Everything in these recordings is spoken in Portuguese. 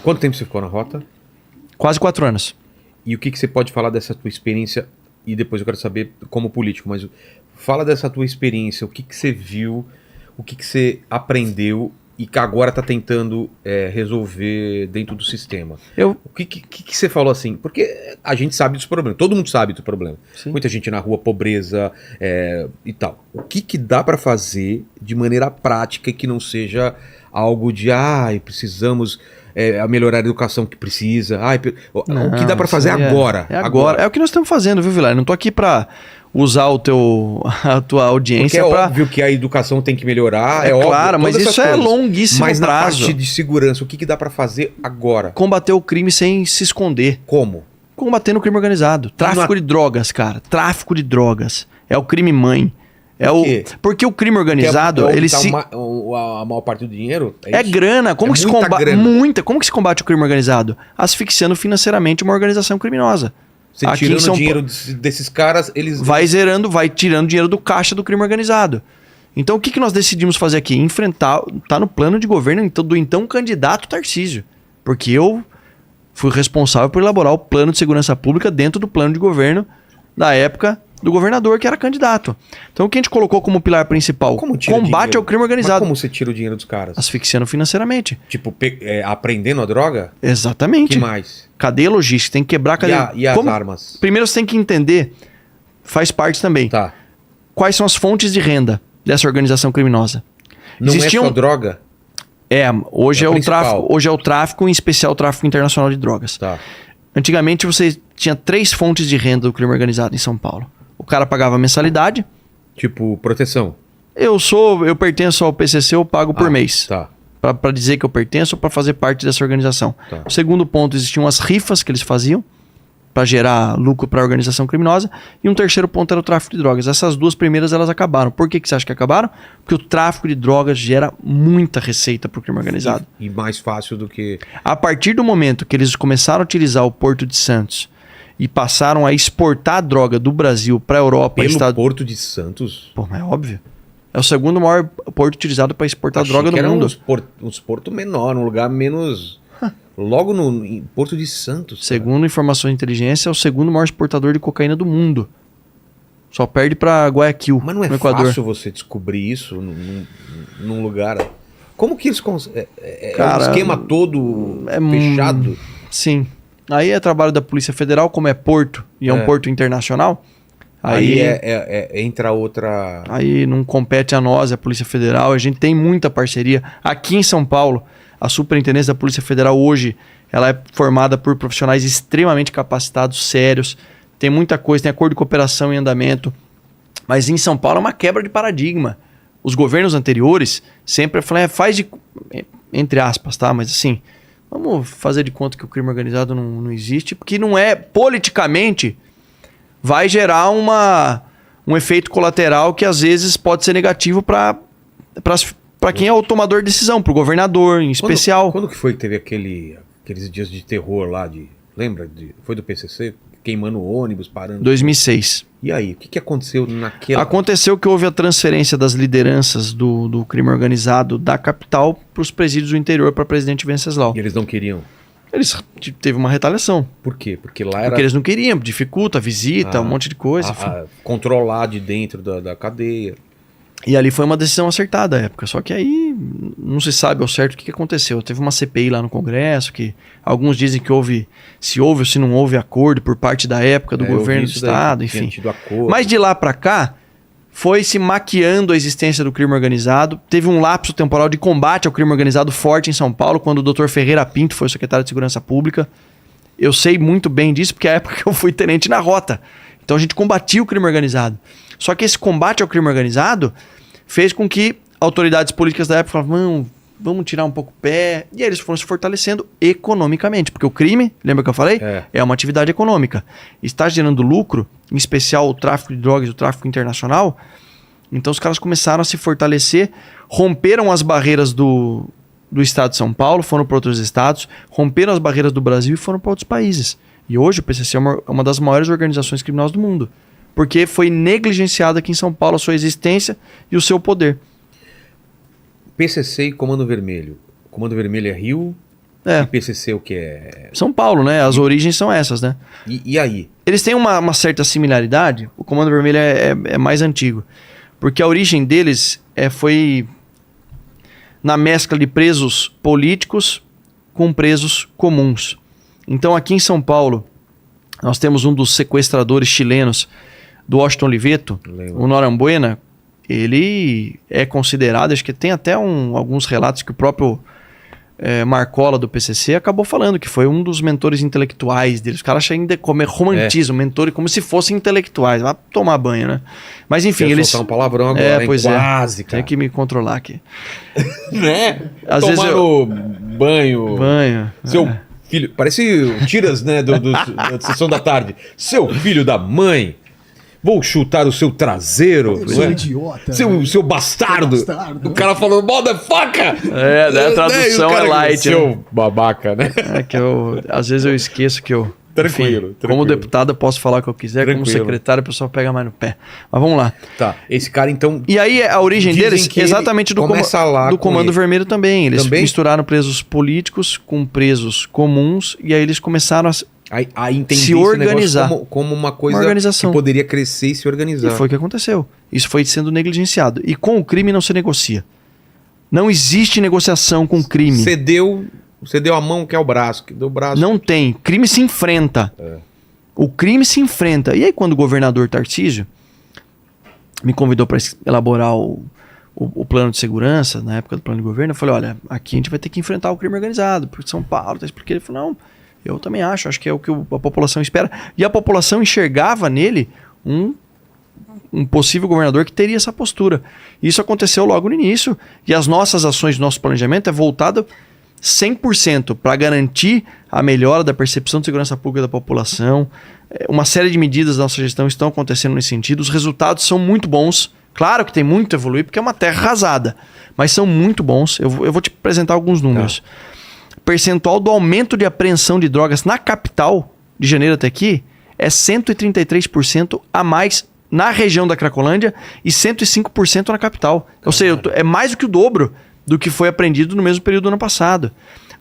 Quanto tempo você ficou na rota? Quase 4 anos. E o que você pode falar dessa tua experiência? E depois eu quero saber como político, mas fala dessa tua experiência, o que você viu, o que você aprendeu e que agora está tentando resolver dentro do sistema. O que você falou assim? Porque a gente sabe dos problemas, todo mundo sabe do problema. Sim. Muita gente na rua, pobreza e tal. O que dá para fazer de maneira prática e que não seja algo de precisamos melhorar a educação que precisa. O que dá para fazer agora? Agora. É o que nós estamos fazendo, viu, Vilar? Não estou aqui para usar a tua audiência. Porque é óbvio que a educação tem que melhorar. É óbvio, claro, mas isso é longuíssimo prazo. Mas na parte de segurança, o que dá para fazer agora? Combater o crime sem se esconder. Como? Combatendo o crime organizado. Tráfico de drogas, cara. Tráfico de drogas. É o crime mãe. Porque o crime organizado, ele se... a maior parte do dinheiro é grana. Como que se combate? Como que se combate o crime organizado? Asfixiando financeiramente uma organização criminosa. Você tirando o dinheiro desses caras, eles... Vai tirando dinheiro do caixa do crime organizado. Então o que nós decidimos fazer aqui? Enfrentar, tá no plano de governo do então candidato Tarcísio. Porque eu fui responsável por elaborar o plano de segurança pública dentro do plano de governo da época do governador que era candidato. Então o que a gente colocou como pilar principal? Combate ao crime organizado. Mas como você tira o dinheiro dos caras? Asfixiando financeiramente. Tipo, aprendendo a droga? Exatamente. Que mais? Cadeia logística, tem que quebrar a cadeia. E as armas? Primeiro você tem que entender, faz parte também, quais são as fontes de renda dessa organização criminosa. Não é só droga? Hoje é o tráfico, em especial o tráfico internacional de drogas. Antigamente você tinha 3 fontes de renda do crime organizado em São Paulo. O cara pagava mensalidade. Tipo, proteção. Eu pertenço ao PCC, eu pago por mês. Para dizer que eu pertenço ou para fazer parte dessa organização. O segundo ponto, existiam as rifas que eles faziam para gerar lucro para a organização criminosa. E um terceiro ponto era o tráfico de drogas. Essas 2 primeiras elas acabaram. Por que você acha que acabaram? Porque o tráfico de drogas gera muita receita para o crime organizado. E mais fácil do que... A partir do momento que eles começaram a utilizar o Porto de Santos e passaram a exportar droga do Brasil para a Europa... Pelo Porto de Santos? Pô, mas é óbvio. É o segundo maior porto utilizado para exportar droga do mundo. Uns portos menores, um lugar menos... Logo no Porto de Santos. Segundo informações de inteligência, é o segundo maior exportador de cocaína do mundo. Só perde para Guayaquil, mas não é no Equador. Fácil você descobrir isso num lugar... Como que eles conseguem? Cara, um esquema todo fechado? Sim. Aí é trabalho da Polícia Federal, como é porto e é um porto internacional. Aí entra outra... Aí não compete a nós, a Polícia Federal. A gente tem muita parceria. Aqui em São Paulo, a Superintendência da Polícia Federal hoje, ela é formada por profissionais extremamente capacitados, sérios. Tem muita coisa, tem acordo de cooperação em andamento. Mas em São Paulo é uma quebra de paradigma. Os governos anteriores sempre falaram, faz de... Entre aspas, tá? Mas assim, vamos fazer de conta que o crime organizado não existe, porque não é, politicamente, vai gerar um efeito colateral que às vezes pode ser negativo para quem é o tomador de decisão, para o governador em especial. Quando que foi que teve aqueles dias de terror lá, lembra? Foi do PCC? Queimando ônibus, parando... 2006. E aí, o que aconteceu naquela... Aconteceu que houve a transferência das lideranças do crime organizado da capital para os presídios do interior para presidente Venceslau. E eles não queriam? Teve uma retaliação. Por quê? Porque lá era... Porque eles não queriam, dificulta, visita, um monte de coisa. Controlar de dentro da cadeia. E ali foi uma decisão acertada à época. Só que aí não se sabe ao certo o que aconteceu. Teve uma CPI lá no Congresso, que alguns dizem que se houve ou se não houve acordo por parte da época do governo do Estado, enfim. Mas de lá para cá, foi se maquiando a existência do crime organizado. Teve um lapso temporal de combate ao crime organizado forte em São Paulo, quando o Dr. Ferreira Pinto foi secretário de Segurança Pública. Eu sei muito bem disso, porque é a época que eu fui tenente na rota. Então a gente combatia o crime organizado. Só que esse combate ao crime organizado fez com que autoridades políticas da época falavam, vamos tirar um pouco o pé. E aí eles foram se fortalecendo economicamente. Porque o crime, lembra que eu falei? É uma atividade econômica. Está gerando lucro, em especial o tráfico de drogas e o tráfico internacional. Então os caras começaram a se fortalecer, romperam as barreiras do estado de São Paulo, foram para outros estados, romperam as barreiras do Brasil e foram para outros países. E hoje o PCC é uma das maiores organizações criminosas do mundo. Porque foi negligenciada aqui em São Paulo a sua existência e o seu poder. PCC e Comando Vermelho. Comando Vermelho é Rio? É. E PCC o que é? São Paulo, né? As origens são essas, né? E aí? Eles têm uma certa similaridade. O Comando Vermelho é mais antigo. Porque a origem deles foi na mescla de presos políticos com presos comuns. Então, aqui em São Paulo, nós temos um dos sequestradores chilenos do Washington Oliveto, o Norambuena. Ele é considerado, acho que tem até alguns relatos que o próprio Marcola do PCC acabou falando que foi um dos mentores intelectuais deles. Os caras acham ainda como romantismo, mentor, como se fossem intelectuais. Vai tomar banho, né? Mas enfim, eles... soltar um palavrão agora, pois quase, cara. Tem que me controlar aqui. Né? Às vezes banho. Banho. Seu filho... Parece tiras, né, da sessão da tarde. Seu filho da mãe... Vou chutar o seu traseiro. Seu idiota. Seu bastardo. O cara falando, motherfucker! A tradução é light. Seu babaca, né? É que às vezes eu esqueço que eu... Tranquilo. Como deputado eu posso falar o que eu quiser, Tranquilo. como secretário o pessoal pega mais no pé. Mas vamos lá. Tá, esse cara então... E aí a origem deles exatamente do Comando Vermelho também. Eles misturaram presos políticos com presos comuns e aí eles começaram a entender se organizar como uma coisa organização que poderia crescer e se organizar. E foi o que aconteceu. Isso foi sendo negligenciado. E com o crime não se negocia. Não existe negociação com crime. Cedeu a mão, que é o braço. Que deu o braço. Não tem. Crime se enfrenta. O crime se enfrenta. E aí quando o governador Tarcísio me convidou para elaborar o plano de segurança, na época do plano de governo, eu falei, olha, aqui a gente vai ter que enfrentar o crime organizado, porque São Paulo, porque ele falou, não... Eu também acho que é o que a população espera. E a população enxergava nele um possível governador que teria essa postura. Isso aconteceu logo no início. E as nossas ações, nosso planejamento é voltado 100% para garantir a melhora da percepção de segurança pública da população. Uma série de medidas da nossa gestão estão acontecendo nesse sentido. Os resultados são muito bons. Claro que tem muito a evoluir, porque é uma terra arrasada. Mas são muito bons. Eu vou te apresentar alguns números. Percentual do aumento de apreensão de drogas na capital, de janeiro até aqui, é 133% a mais na região da Cracolândia e 105% na capital. Ou seja, é mais do que o dobro do que foi apreendido no mesmo período do ano passado.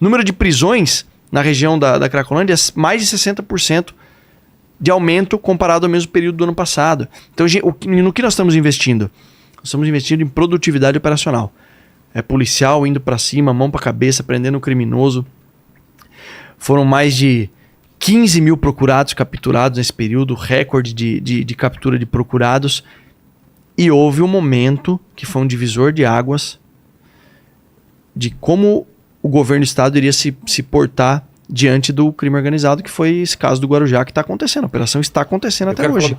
Número de prisões na região da Cracolândia é mais de 60% de aumento comparado ao mesmo período do ano passado. Então, no que nós estamos investindo? Nós estamos investindo em produtividade operacional. Policial indo para cima, mão para cabeça, prendendo um criminoso. Foram mais de 15 mil procurados capturados nesse período, recorde de captura de procurados. E houve um momento que foi um divisor de águas de como o governo do estado iria se portar diante do crime organizado, que foi esse caso do Guarujá que está acontecendo. A operação está acontecendo até hoje.